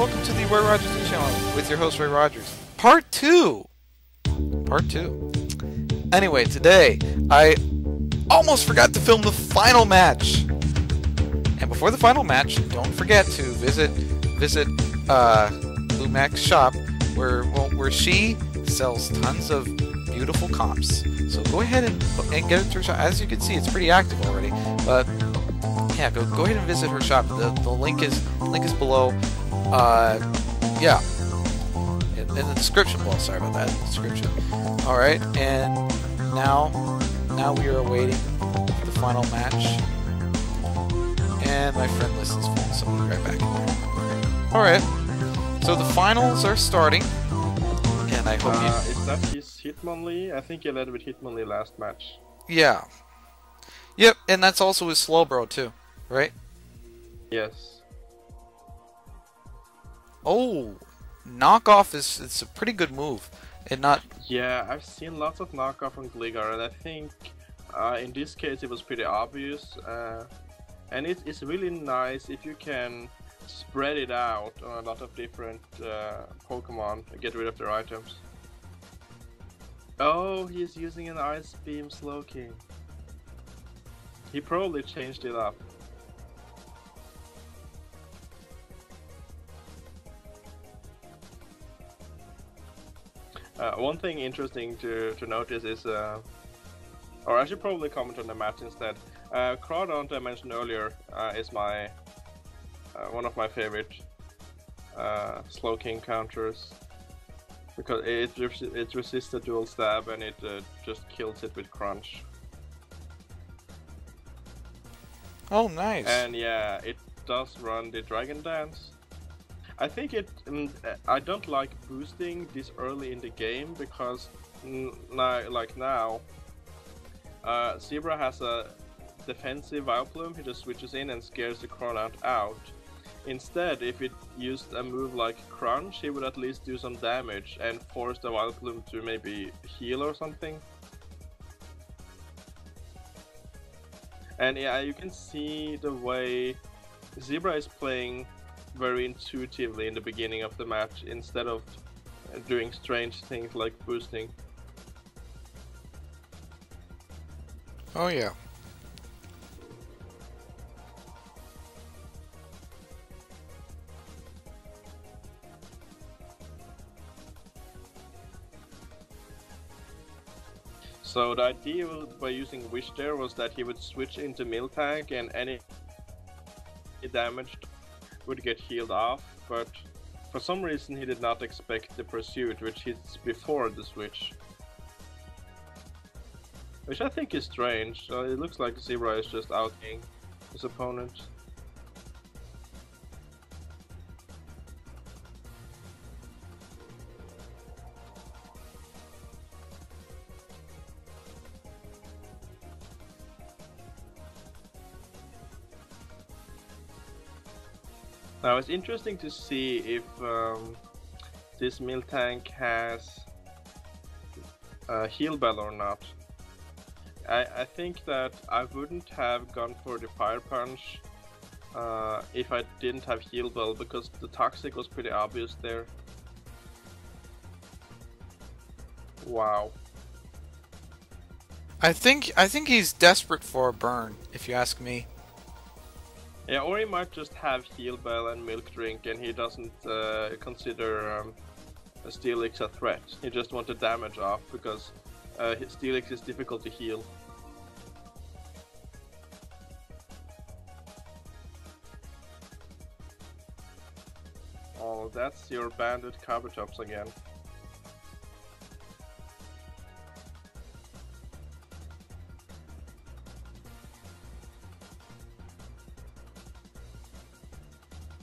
welcome to the Roy Rogers News Channel with your host Roy Rogers. Part 2! Part 2. Anyway, today, I almost forgot to film the final match. And before the final match, don't forget to visit Blue Mac's shop, where she sells tons of beautiful comps. So go ahead and get it to her shop. As you can see, it's pretty active already. But yeah, go ahead and visit her shop. The link is below. Yeah, in the description. Well, sorry about that. In the description. All right, and now we are awaiting the final match. And my friend list is full, so we'll be right back in there. All right, so the finals are starting, and I hope you. Is that his Hitmonlee? I think he led with Hitmonlee last match. Yeah. Yep, and that's also his Slowbro too, right? Yes. Oh, knockoff is a pretty good move, and not. Yeah, I've seen lots of knockoff on Gligar, and I think in this case it was pretty obvious. And it's really nice if you can spread it out on a lot of different Pokemon and get rid of their items. Oh, he's using an Ice Beam Slowking. He probably changed it up. One thing interesting to notice is, or I should probably comment on the match instead. Throwdown, I mentioned earlier, is my one of my favorite Slowking counters, because it resists the dual stab and it just kills it with crunch. Oh, nice. And yeah, it does run the Dragon Dance. I think I don't like boosting this early in the game because now, Zebra has a defensive Vileplume. He just switches in and scares the Cronut out. Instead, if it used a move like Crunch, he would at least do some damage and force the Vileplume to maybe heal or something. And yeah, you can see the way Zebra is playing very intuitively in the beginning of the match instead of doing strange things like boosting. Oh yeah. So the idea by using Wish there was that he would switch into Miltank and any damage would get healed off, but for some reason he did not expect the Pursuit, which hits before the switch. Which I think is strange. It looks like Zebra is just outgaining his opponent. Now it's interesting to see if this Miltank has Heal Bell or not. I think that I wouldn't have gone for the Fire Punch if I didn't have Heal Bell, because the Toxic was pretty obvious there. Wow. I think he's desperate for a burn, if you ask me. Yeah, or he might just have Heal Bell and Milk Drink and he doesn't consider Steelix a threat. He just wants the damage off because Steelix is difficult to heal. Oh, that's your banded Kabutops again.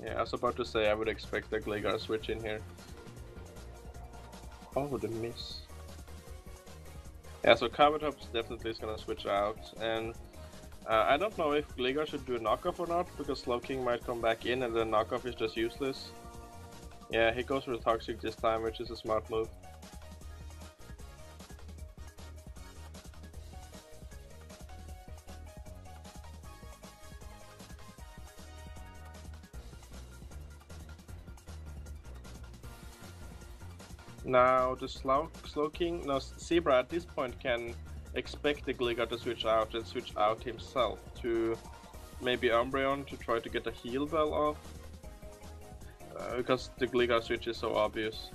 Yeah, I was about to say I would expect the Gligar switch in here. Oh, the miss. Yeah, so Kabutops definitely is gonna switch out, and I don't know if Gligar should do a knockoff or not, because Slowking might come back in and then knockoff is just useless. Yeah, he goes for the Toxic this time, which is a smart move. Now the Slowking, no, Zebra at this point can expect the Gligar to switch out and switch out himself to maybe Umbreon to try to get a heal bell off. Because the Gligar switch is so obvious.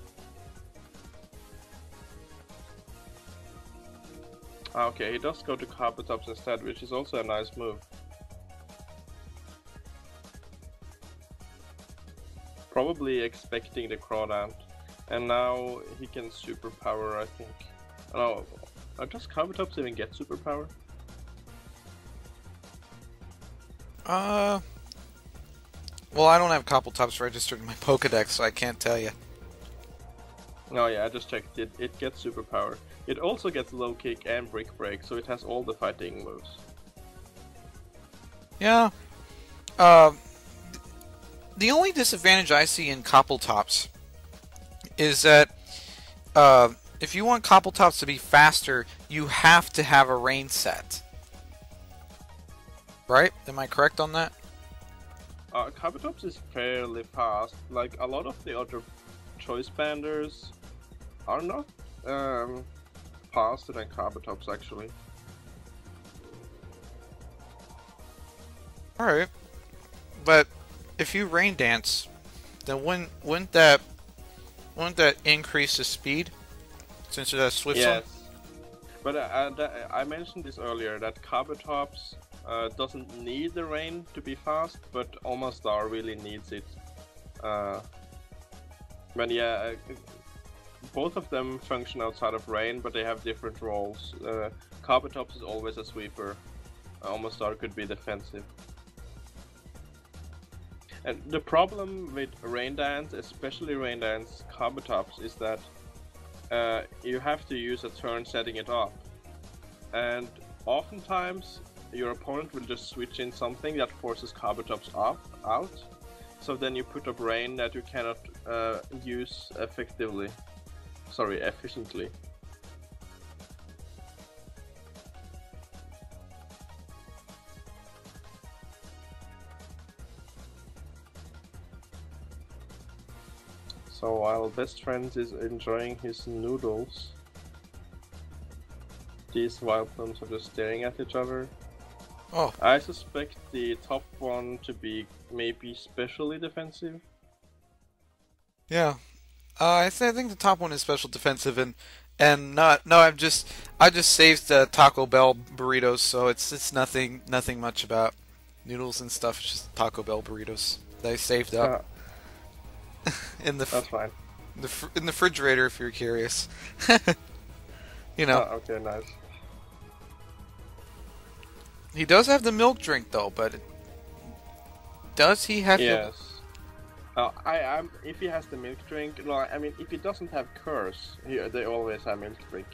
Okay, he does go to Kabutops instead, which is also a nice move. Probably expecting the Crawdaunt. And now he can superpower, I think. Oh, does Kabutops even get superpower? Well, I don't have Kabutops registered in my Pokedex, so I can't tell you. Oh yeah, I just checked it. It gets superpower. It also gets low kick and brick break, so it has all the fighting moves. Yeah. The only disadvantage I see in Kabutops is that if you want Kabutops to be faster, you have to have a rain set. Right? Am I correct on that? Kabutops is fairly fast. Like, a lot of the other choice banders are not faster than Kabutops, actually. Alright. But if you rain dance, then wouldn't that increase the speed? Since it has Swift Yes. But I mentioned this earlier, that Kabutops doesn't need the rain to be fast, but Omastar really needs it. But yeah, both of them function outside of rain, but they have different roles. Kabutops is always a sweeper. Omastar could be defensive. And the problem with Rain Dance, especially Rain Dance Kabutops, is that you have to use a turn setting it up. And oftentimes your opponent will just switch in something that forces Kabutops out. So then you put up Rain that you cannot use efficiently. So while best friends is enjoying his noodles, these wild plums are just staring at each other. Oh. I suspect the top one to be maybe specially defensive. Yeah. I think the top one is special defensive and not no. I just saved the Taco Bell burritos, so it's nothing much about noodles and stuff. It's just Taco Bell burritos that I saved up in the That's fine. In the refrigerator if you're curious. You know. Oh, okay, nice. He does have the milk drink though, but does he have? Yes. If he has the milk drink, no, I mean, if he doesn't have Curse, they always have milk drink.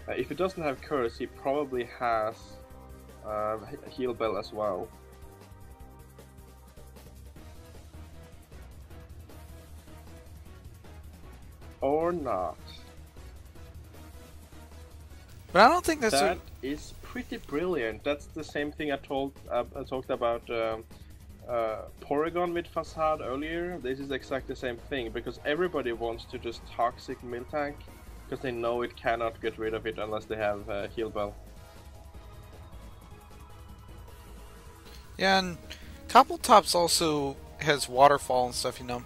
If he doesn't have Curse, he probably has Heal Bell as well. Or not. But I don't think that is pretty brilliant. That's the same thing I talked about Porygon with Facade earlier. This is exactly the same thing, because everybody wants to just toxic Miltank because they know it cannot get rid of it unless they have Heal Bell. Yeah, and Kabutops also has Waterfall and stuff, you know.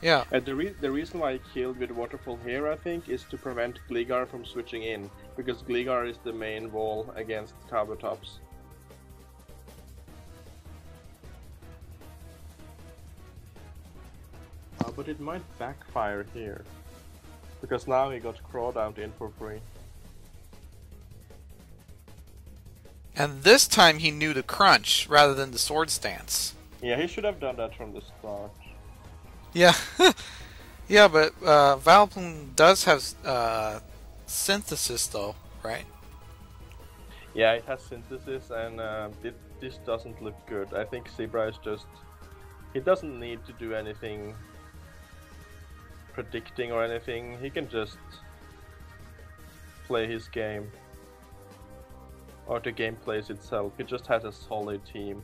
Yeah. The reason why I killed with Waterfall here, I think, is to prevent Gligar from switching in, because Gligar is the main wall against Kabutops. But it might backfire here, because now he got Crawdaunt in for free. And this time he knew the crunch rather than the sword stance. Yeah, he should have done that from the start. Yeah, yeah, but Vileplume does have synthesis, though, right? Yeah, it has synthesis, and this doesn't look good. I think Zebra is just... He doesn't need to do anything predicting or anything. He can just play his game. Or the game plays itself. He just has a solid team.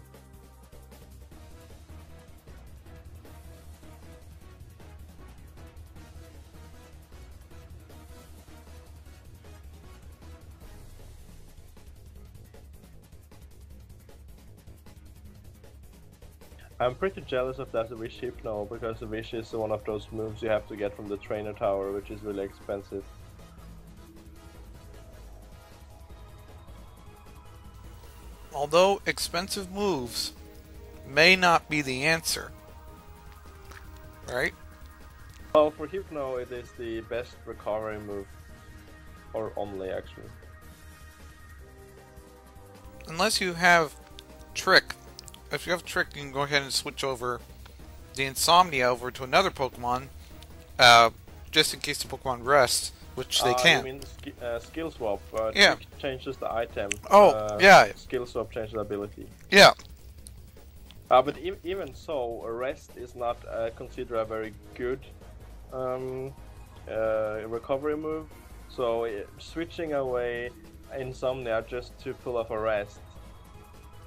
I'm pretty jealous of that Wish Hypno, because the Wish is one of those moves you have to get from the trainer tower, which is really expensive. Although expensive moves may not be the answer, right? Well, for Hypno, it is the best recovery move, or only actually. Unless you have Trick. If you have Trick, you can go ahead and switch over the Insomnia over to another Pokemon, just in case the Pokemon rests, which they can. You mean skill swap? Yeah. Trick changes the item. Yeah. Skill swap changes the ability. Yeah. But even so, rest is not considered a very good recovery move. So switching away Insomnia just to pull off a rest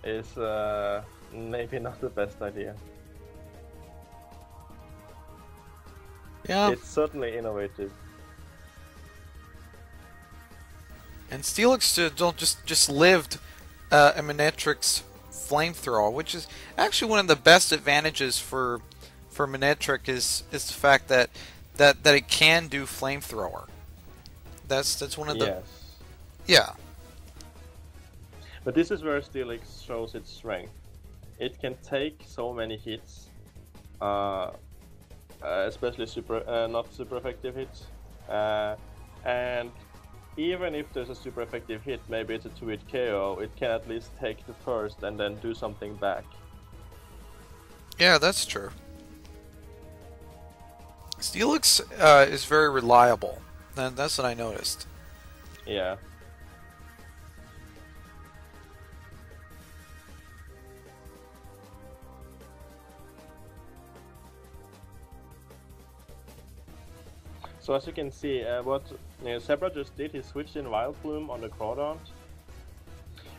is maybe not the best idea. Yeah. It's certainly innovative. And Steelix just lived a Manectric's Flamethrower, which is actually one of the best advantages for Manectric is the fact that it can do Flamethrower. That's one of the Yes. Yeah. But this is where Steelix shows its strength. It can take so many hits, especially not super effective hits, and even if there's a super effective hit, maybe it's a 2-hit KO, it can at least take the first and then do something back. Yeah, that's true. Steelix is very reliable, and that's what I noticed. Yeah. So as you can see, what Zebra just did, he switched in Wild Bloom on the Crawdaunt.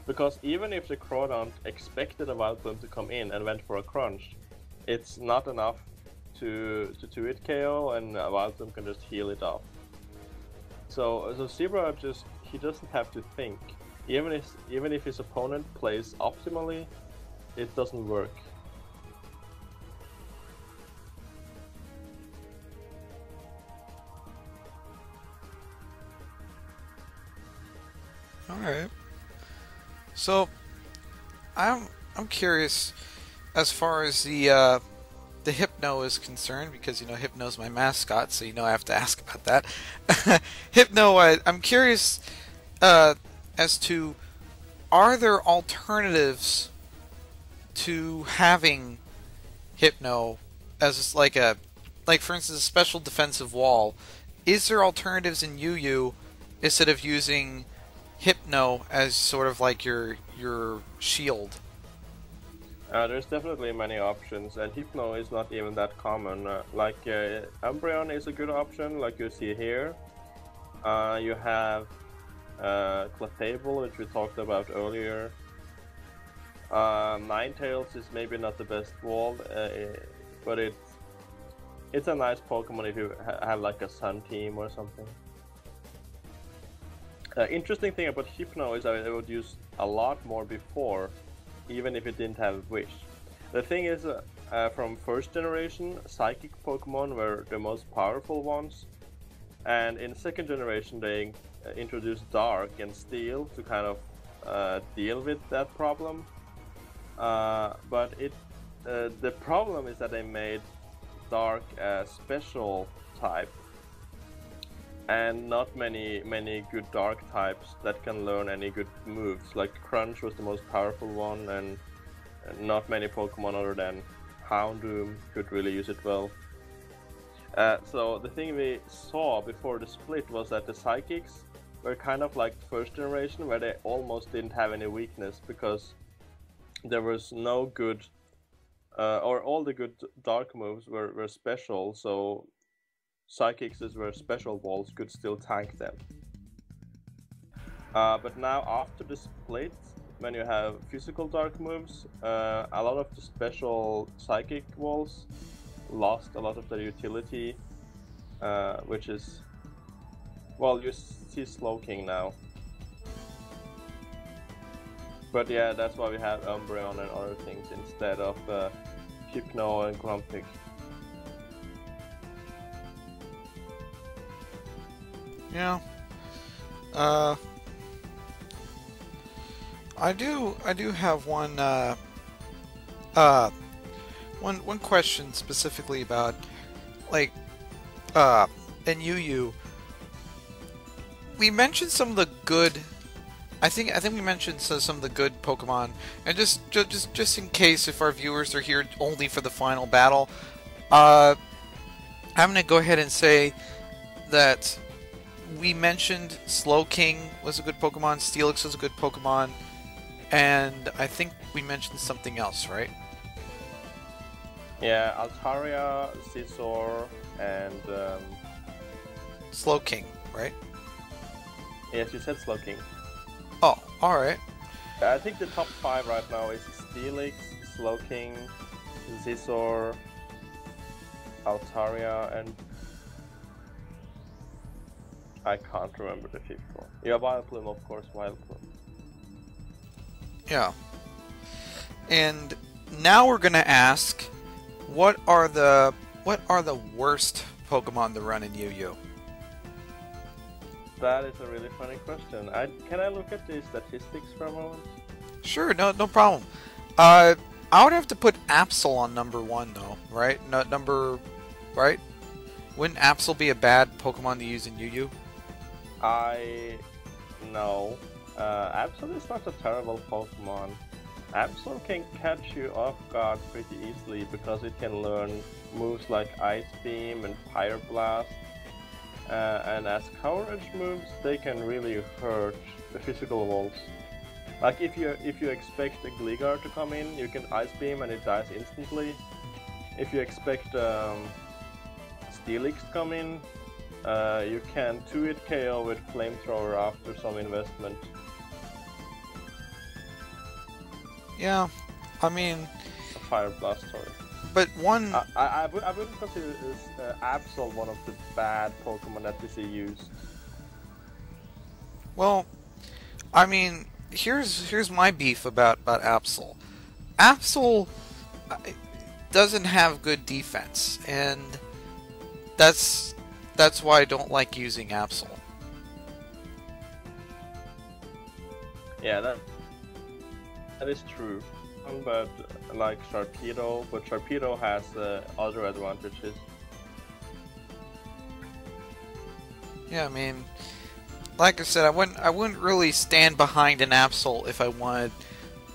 Because even if the Crawdaunt expected a Wild Bloom to come in and went for a Crunch, it's not enough to 2-hit KO, and a Wild Bloom can just heal it off. So Zebra he doesn't have to think. Even if his opponent plays optimally, it doesn't work. Alright. So I'm curious as far as the Hypno is concerned, because Hypno's my mascot, so I have to ask about that. Hypno, I'm curious as to, are there alternatives to having Hypno as like for instance a special defensive wall? Is there alternatives in UU instead of using Hypno as sort of like your shield? There's definitely many options, and Hypno is not even that common. Umbreon is a good option, like you see here. You have Clefable, which we talked about earlier. Ninetales is maybe not the best wall, but it's a nice Pokemon if you have like a Sun team or something. Interesting thing about Hypno is that it would use a lot more before, even if it didn't have Wish. The thing is, from first generation, Psychic Pokemon were the most powerful ones, and in second generation they introduced Dark and Steel to kind of deal with that problem. But the problem is that they made Dark a special type, and not many good Dark types that can learn any good moves. Like Crunch was the most powerful one, and not many Pokemon other than Houndoom could really use it well. So the thing we saw before the split was that the Psychics were kind of like first generation, where they almost didn't have any weakness, because there was no good, or all the good Dark moves were special, so Psychics were special walls could still tank them. But now after the split, when you have physical Dark moves, a lot of the special Psychic walls lost a lot of their utility, which is, well, you see Slowking now. But yeah, that's why we have Umbreon and other things instead of Hypno and Grumpig. Yeah. I do have one question specifically about, like, in UU. We mentioned some of the good. I think we mentioned some of the good Pokemon, and just in case if our viewers are here only for the final battle, I'm gonna go ahead and say that we mentioned Slowking was a good Pokemon, Steelix was a good Pokemon, and I think we mentioned something else, right? Yeah, Altaria, Scizor, and Slowking, right? yes, you said Slowking. Oh, alright. I think the top 5 right now is Steelix, Slowking, Scizor, Altaria, and I can't remember the 5th one. Yeah, Vileplume, of course, Vileplume. Yeah. And now we're gonna ask, what are the worst Pokemon to run in UU? That is a really funny question. Can I look at the statistics for a moment? Sure, no problem. I would have to put Absol on number 1 though, right? Right? Wouldn't Absol be a bad Pokemon to use in UU? No. Absol is not a terrible Pokemon. Absol can catch you off guard pretty easily because it can learn moves like Ice Beam and Fire Blast. And as coverage moves, they can really hurt the physical walls. Like if you expect a Gligar to come in, you can Ice Beam and it dies instantly. If you expect Steelix to come in, you can 2-hit KO with Flamethrower after some investment. Yeah, I mean... Fire Blast, sorry. But one... I wouldn't consider this Absol one of the bad Pokemon that we see used. Well, I mean, here's my beef about Absol. Absol doesn't have good defense, and that's why I don't like using Absol. Yeah, that is true. But like Sharpedo, but Sharpedo has other advantages. Yeah, I mean, like I said, I wouldn't really stand behind an Absol if I wanted,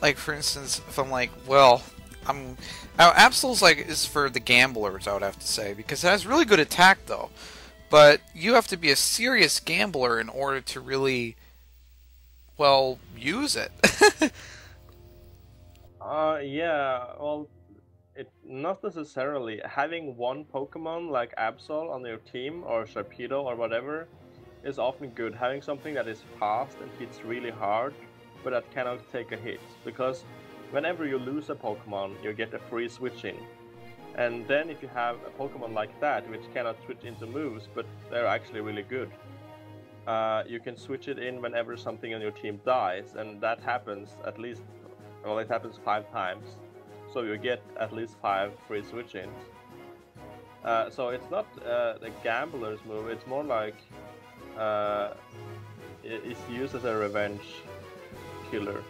like, for instance, if I'm like, well, now Absol's is for the gamblers, I would have to say, because it has really good attack though, but you have to be a serious gambler in order to really, well, use it. Yeah, well, not necessarily. Having one Pokemon like Absol on your team, or Sharpedo, or whatever, is often good. Having something that is fast and hits really hard, but that cannot take a hit. Because whenever you lose a Pokemon, you get a free switch in. And then if you have a Pokemon like that, which cannot switch into moves, but they're actually really good, you can switch it in whenever something on your team dies, and that happens at least... Well, it happens 5 times, so you get at least 5 free switch-ins. So it's not the gambler's move, it's more like it's used as a revenge killer.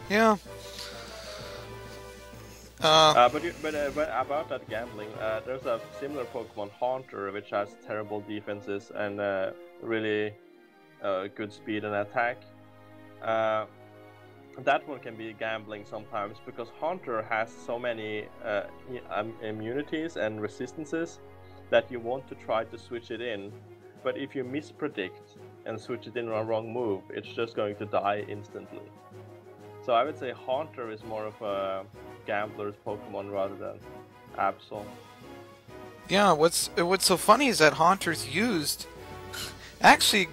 Yeah. But about that gambling, there's a similar Pokemon, Haunter, which has terrible defenses and really good speed and attack. That one can be gambling sometimes because Haunter has so many immunities and resistances that you want to try to switch it in, but if you mispredict and switch it in on a wrong move, it's just going to die instantly. So I would say Haunter is more of a gambler's Pokemon rather than Absol. Yeah, what's so funny is that Haunter's used actually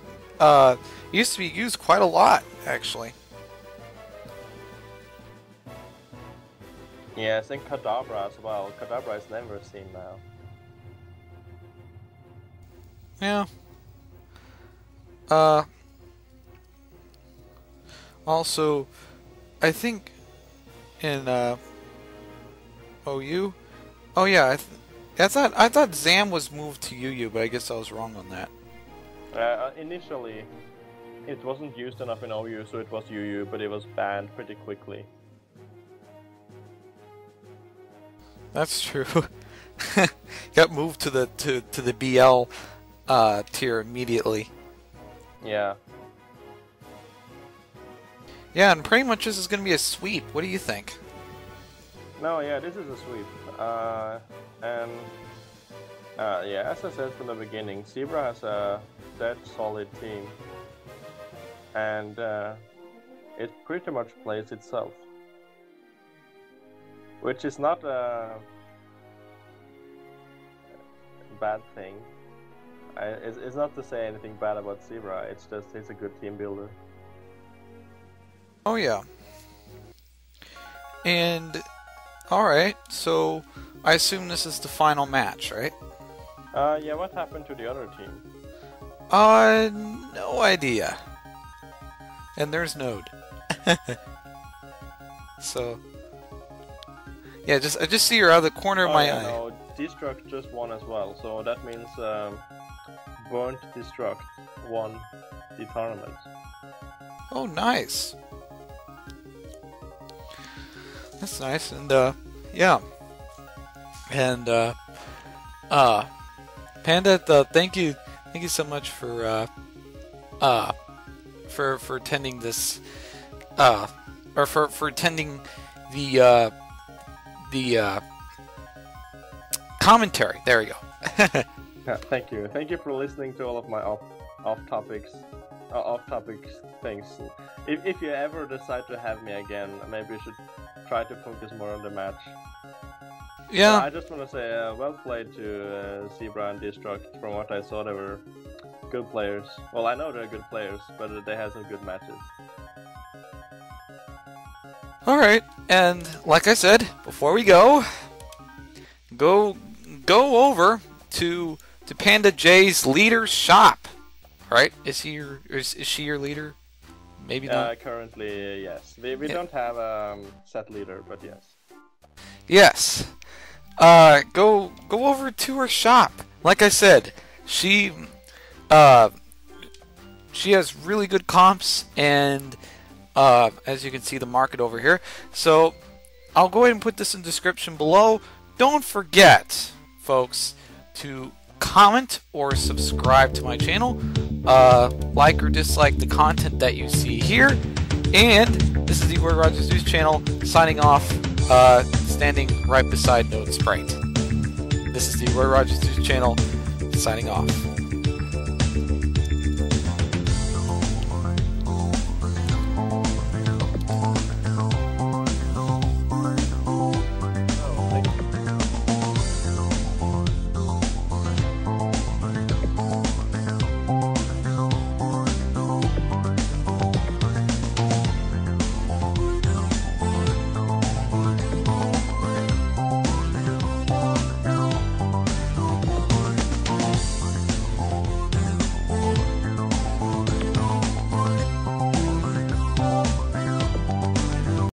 used to be used quite a lot, actually. Yes, and Kadabra as well. Kadabra is never seen now. Yeah. Also, I think in OU? Oh yeah, I thought Zam was moved to UU, but I guess I was wrong on that. Initially, it wasn't used enough in OU, so it was UU, but it was banned pretty quickly. That's true. Got moved to the BL tier immediately. Yeah. Yeah, and pretty much this is going to be a sweep. What do you think? No, yeah, this is a sweep. Yeah, as I said from the beginning, Zebra has a dead solid team. And it pretty much plays itself. Which is not a bad thing. It's not to say anything bad about Zebra, it's just he's a good team builder. Oh yeah. And alright, so I assume this is the final match, right? Yeah, what happened to the other team? No idea. And there's Node. So yeah, I just see her out of the corner of my eye. No, Destruct just won as well, so that means Burnt Destruct won the tournament. Oh, nice. That's nice, and yeah. And Panda, thank you so much for attending this, or for attending the commentary. There we go. Yeah, thank you. Thank you for listening to all of my off-topic things. If you ever decide to have me again, maybe you should try to focus more on the match. Yeah. I just want to say, well played to Zebra and Destruct. From what I saw, they were good players. Well, I know they're good players, but they had some good matches. Alright, and like I said, before we go over to Panda J's leader's shop. Right? Is she your leader? Maybe not. Currently, yes. We don't have a set leader, but yes. Yes. Go over to her shop. Like I said, she has really good comps, and as you can see, the market over here. So I'll go ahead and put this in the description below. Don't forget, folks, to comment or subscribe to my channel. Like or dislike the content that you see here. And this is the Roy Rogers News channel signing off, standing right beside Node Sprite. This is the Roy Rogers News channel signing off.